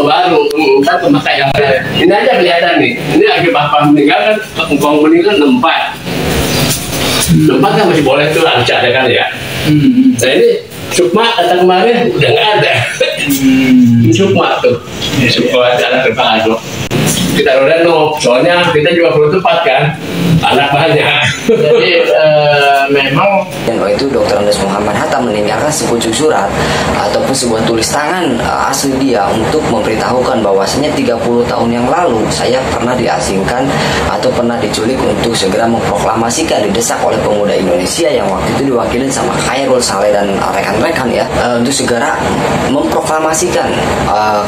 baru, ntar memakai yang lain. Ini aja kelihatan nih, ini lagi bapak meninggal kan, engkong meninggal 64. 64 kan masih boleh tuh harus ada kan ya. Nah ini Sukma datang kemarin udah nggak ada. Sukma tuh, Sukma ada Pak Ado. Kita udah soalnya kita juga perlu tempat kan, anak banyak. Jadi memang itu Dr. Andes Muhammad Hatta meninggalkan sepucuk surat ataupun sebuah tulis tangan asli dia untuk memberitahukan bahwasanya 30 tahun yang lalu saya pernah diasingkan atau pernah diculik untuk segera memproklamasikan, didesak oleh pemuda Indonesia yang waktu itu diwakilin sama Khairul Saleh dan rekan-rekan ya, untuk segera memproklamasikan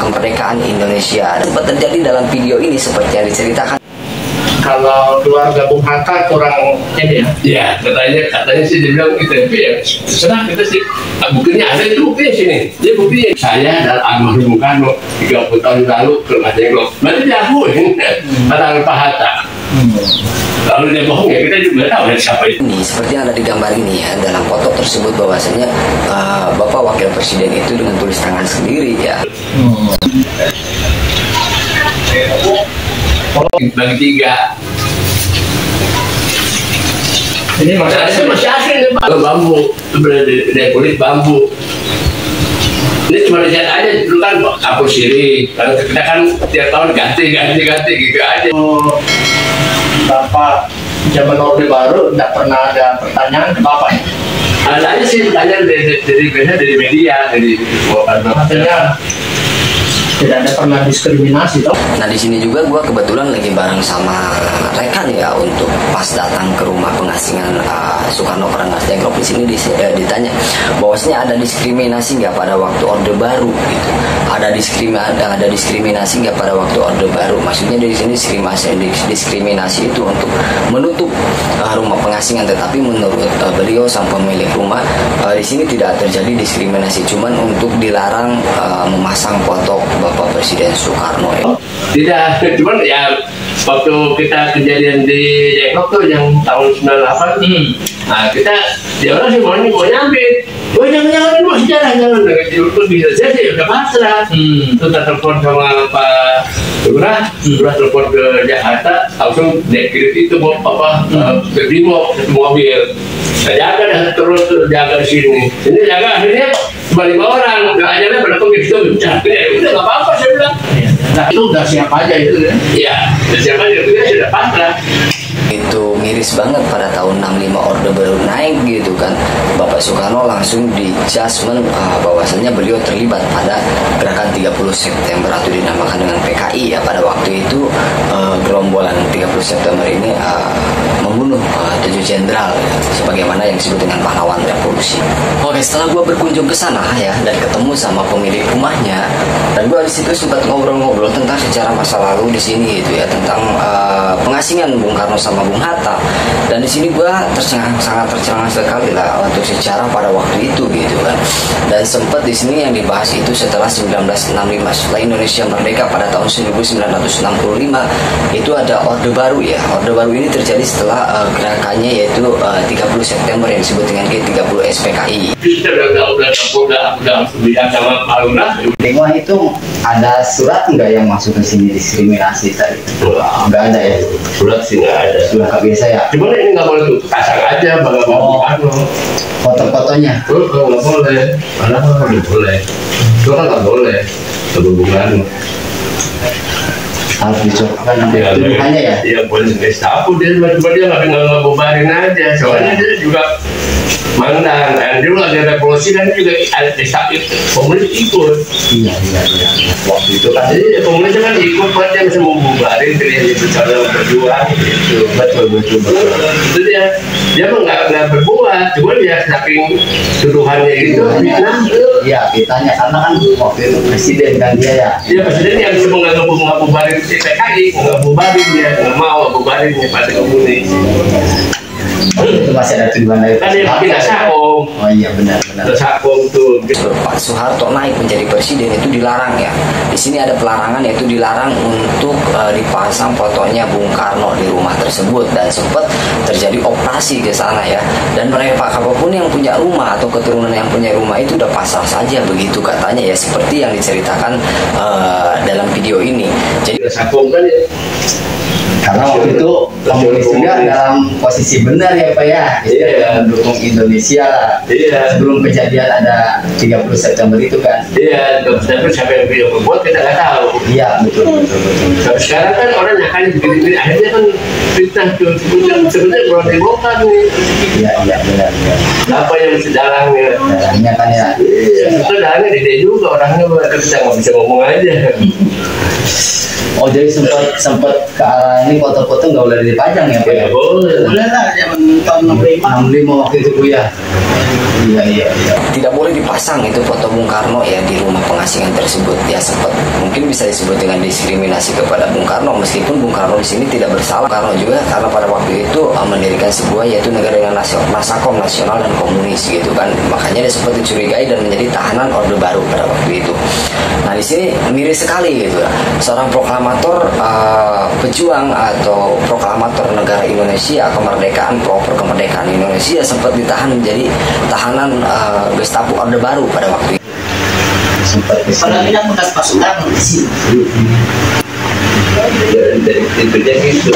kemerdekaan Indonesia. Sempat terjadi dalam video ini seperti yang diceritakan. Kalau keluarga Bung Hatta kurang ini ya? Ya, katanya sih dia bilang gitu, tapi ya terserah kita sih. Buktinya ada, itu buktinya sini. Dia buktinya saya dan almarhum Bung Karno 30 tahun lalu ke Mas Jenggot. Berarti diakuin kata Pak Hatta. Lalu dia bohong ya, kita juga tahu siapa itu. Ini seperti yang ada di gambar ini ya, dalam foto tersebut bahwasanya Bapak Wakil Presiden itu dengan tulis tangan sendiri ya. Bagi 3. Ini masih asli nih Pak. Bambu, itu dari kulit bambu. Ini cuma lihat aja dulu kan kapur siri. Kalau kita kan tiap tahun ganti gitu aja. Bapak zaman Orde Baru tidak pernah ada pertanyaan ke Bapak ya? Ada aja sih pertanyaan dari media, dari artinya tidak ada pernah diskriminasi toh. Nah di sini juga gue kebetulan lagi bareng sama rekan ya untuk pas datang ke rumah pengasingan Soekarno Rengas Dengklok. Di sini ditanya bahwasanya ada diskriminasi nggak pada waktu Orde Baru gitu. Ada diskriminasi nggak pada waktu Orde Baru. Maksudnya dari sini diskriminasi itu untuk menutup rumah pengasingan, tetapi menurut beliau sang pemilik rumah di sini tidak terjadi diskriminasi, cuman untuk dilarang memasang foto Bapak Presiden Soekarno ya. Tidak, cuman ya waktu kita kejadian di Depok tuh yang tahun 98, nah kita dia orang sih mau nyambit, jangan dulu sejarah jangan itu bisa jadi udah pasrah. Terus telepon sama Pak Lurah telepon ke Jakarta, langsung dia kirim itu bapak ke Brimob mobil. Saya jaga terus jaga di sini. Ini jaga akhirnya cuma 5 orang, nggak aja lah pada pergi itu udah nggak apa-apa saya bilang. Nah itu udah siap aja itu ya? Iya, udah siap aja itu sudah pasrah. Itu miris banget pada tahun 65 Orde Baru naik gitu kan, Bapak Soekarno langsung di judgment bahwasanya beliau terlibat pada gerakan 30 September atau dinamakan dengan PKI ya. Pada waktu itu gerombolan 30 September ini membunuh 7 jenderal ya, sebagaimana yang disebut dengan pahlawan revolusi. Oke, setelah gue berkunjung ke sana ya dan ketemu sama pemilik rumahnya, dan gue di situ sempat ngobrol-ngobrol tentang sejarah masa lalu di sini gitu ya, tentang pengasingan Bung Karno sama Bung Hatta. Dan di sini gue sangat tercengang sekali lah untuk sejarah pada waktu itu gitu kan. Dan sempat di sini yang dibahas itu setelah 1965, setelah Indonesia merdeka pada tahun 1965 itu ada Orde Baru ya. Orde Baru ini terjadi setelah gerakannya yaitu 30 September yang disebut dengan G30 SPKI. Kita udah lihat sama Pak Lurah. Wah itu ada surat nggak yang masuk ke sini diskriminasi tadi? Nggak ada ya? Surat sih nggak ada. Sudah nggak biasa ya? Cuman ini nggak boleh tuh pasang aja Bung Karno. Foto-fotonya? Nggak boleh. Mana nggak boleh? Itu kan nggak boleh. Bung Karno Harus dicoba tuduhannya ya? Iya boleh Gestapo dia, cuma dia nggak bubarin aja. Soalnya dia juga mandang dan dulu ada revolusi kan juga ada komunis ikut. Iya. Waktu itu kan jadi komunis kan ikut buat yang bisa membubarin dia berjalan berjuang gitu. Betul. Itu dia mah nggak berbuat, cuma dia saking tuduhannya itu Iya, ditanya karena kan waktu itu presiden kan dia ya. Dia presiden yang bisa nggak bubarin PKI, nggak bubarin dia, nggak mau bubarinnya pada komunis. Itu masih ada tuduhan dari kan dia pindah sakom Sakung. Oh iya benar-benar. Sakung tuh. Pak Soeharto naik menjadi presiden itu dilarang ya. Di sini ada pelarangan, yaitu dilarang untuk dipasang fotonya Bung Karno di rumah tersebut, dan sempat terjadi operasi ke sana ya. Dan mereka apapun yang punya rumah atau keturunan yang punya rumah itu udah pasang saja begitu katanya ya, seperti yang diceritakan dalam video ini. Jadi Sakung kan ya. Karena waktu itu komunis juga dalam posisi benar ya Pak ya, Iya. mendukung Indonesia lah. Iya. Sebelum kejadian ada 30 September itu kan. Iya, tapi siapa yang video membuat kita nggak tahu. Iya betul. Tapi sekarang kan orang nyakanya begini-begini, akhirnya kan fitnah tuh sebenarnya belum dibongkar nih. Iya benar. Apa yang sedalangnya? Dalangnya kan ya. Iya, itu dalangnya gede juga orangnya, kita nggak bisa ngomong aja. Oh jadi sempat ke arah ini foto-foto nggak boleh dipajang ya Pak ya? Boleh. Boleh lah, zaman tahun 65. 65 waktu itu Bu ya. Iya. tidak boleh dipasang itu foto Bung Karno ya di rumah pengasingan tersebut ya, sempat mungkin bisa disebut dengan diskriminasi kepada Bung Karno, meskipun Bung Karno di sini tidak bersalah. Karno juga karena pada waktu itu mendirikan sebuah yaitu negara dengan nasakom nasional dan komunis gitu kan, makanya dia sempat dicurigai dan menjadi tahanan Orde Baru pada waktu itu. Nah di sini miris sekali gitu ya, seorang proklamator pejuang atau proklamator negara Indonesia, kemerdekaan, proper kemerdekaan Indonesia sempat ditahan menjadi tahanan Gestapo Orde Baru pada waktu itu. Sempat Padahal kita bekas pasukan di sini. Intinya gitu.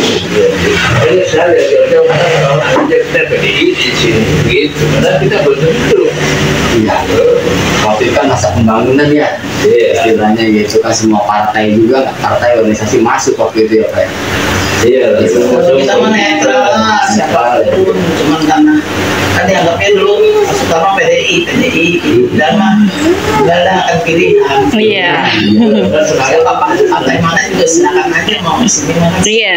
Ini saya lihat orang aja kita berdiri di sini gitu, karena kita betul-betul. Iya. Waktu itu kan masa pembangunan ya. Iya. Istilahnya gitu kan, semua partai juga, partai organisasi masuk waktu itu ya Pak. Iya. Kita mah netral, siapa pun, cuman karena kan dianggapnya dulu Soekarno PDI dan mah nggak ada akan pilihan. Iya. Siapa partai mana juga silakan aja mau di sini mana. Iya.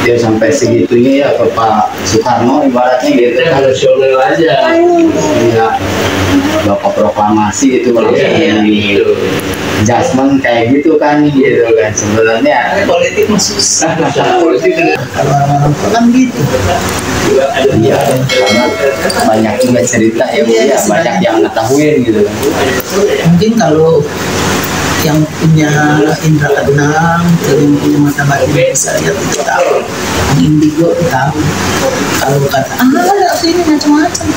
Dia sampai segitunya ya ke Pak Soekarno ibaratnya gitu Kita kan. nasional aja. Iya. Bapak proklamasi itu langsung Iya, di gitu. adjustment kayak gitu kan sebenarnya. Politik mah susah. Politik Kalau orang kan gitu. juga ada. Iya, karena banyak juga cerita ya, Bu, ya banyak yang ngetahuin gitu. Mungkin kalau yang punya indra keenam, yang punya mata batin bisa lihat itu tahu. Yang indigo tahu. Kalau kata ada sini macam-macam.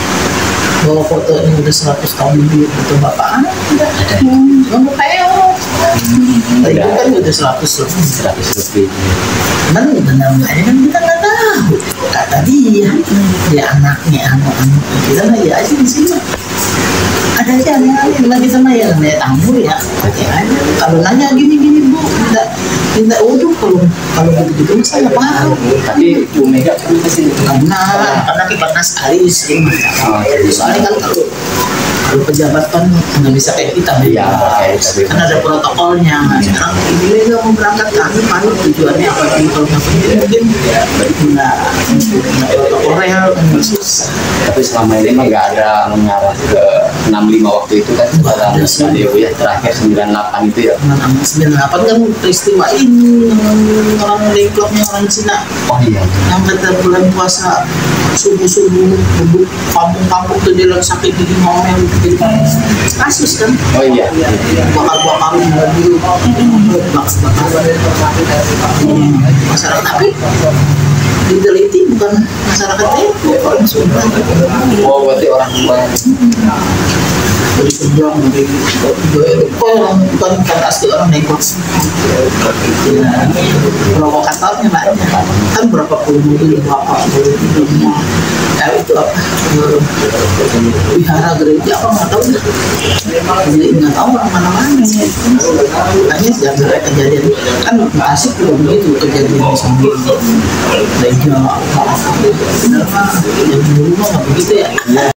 Bawa fotonya udah 100 tahun lebih foto bapak enggak ada. Kamu kayak itu kan udah 100 lebih. 100 lebih. Cuman benar enggaknya kan kita nggak tahu. Kata dia anaknya anak-anak kita mah ya aja di sini. Ada aja aneh lagi sama ya namanya tamu ya pakai aja. Kalau nanya gini Bu, minta udah kalau gitu saya paham. Tapi Bu Mega kan kesini Karena kita sekali sih soalnya kan kalau pejabat kan nggak bisa kayak kita Iya, kan ada protokolnya. Sekarang ini nggak mau berangkat kami panik tujuannya apa sih kalau nggak penting mungkin nggak protokolnya susah. tapi selama ini mah nggak ada mengarah ke 65 waktu itu kan setelah radio ya terakhir 98 itu ya. 98 kan peristiwa ini orang developnya orang Cina Oh iya. yang kata bulan puasa subuh-subuh bubuk kampung-kampung tuh dia lagi sakit gigi ngomel gitu. Kasus kan Oh iya. bakal mobil masyarakat tapi diteliti bukan masyarakat itu orang Sunda Oh berarti orang dari seberang dari orang bukan asli orang Negros provokatornya banyak kan berapa puluh mobil rumah itu apa wihara gereja apa nggak tahu jadi nggak tahu orang mana-mana hanya sejak kejadian kan Asik juga begitu kejadian di sana gereja apa yang dulu mah nggak begitu ya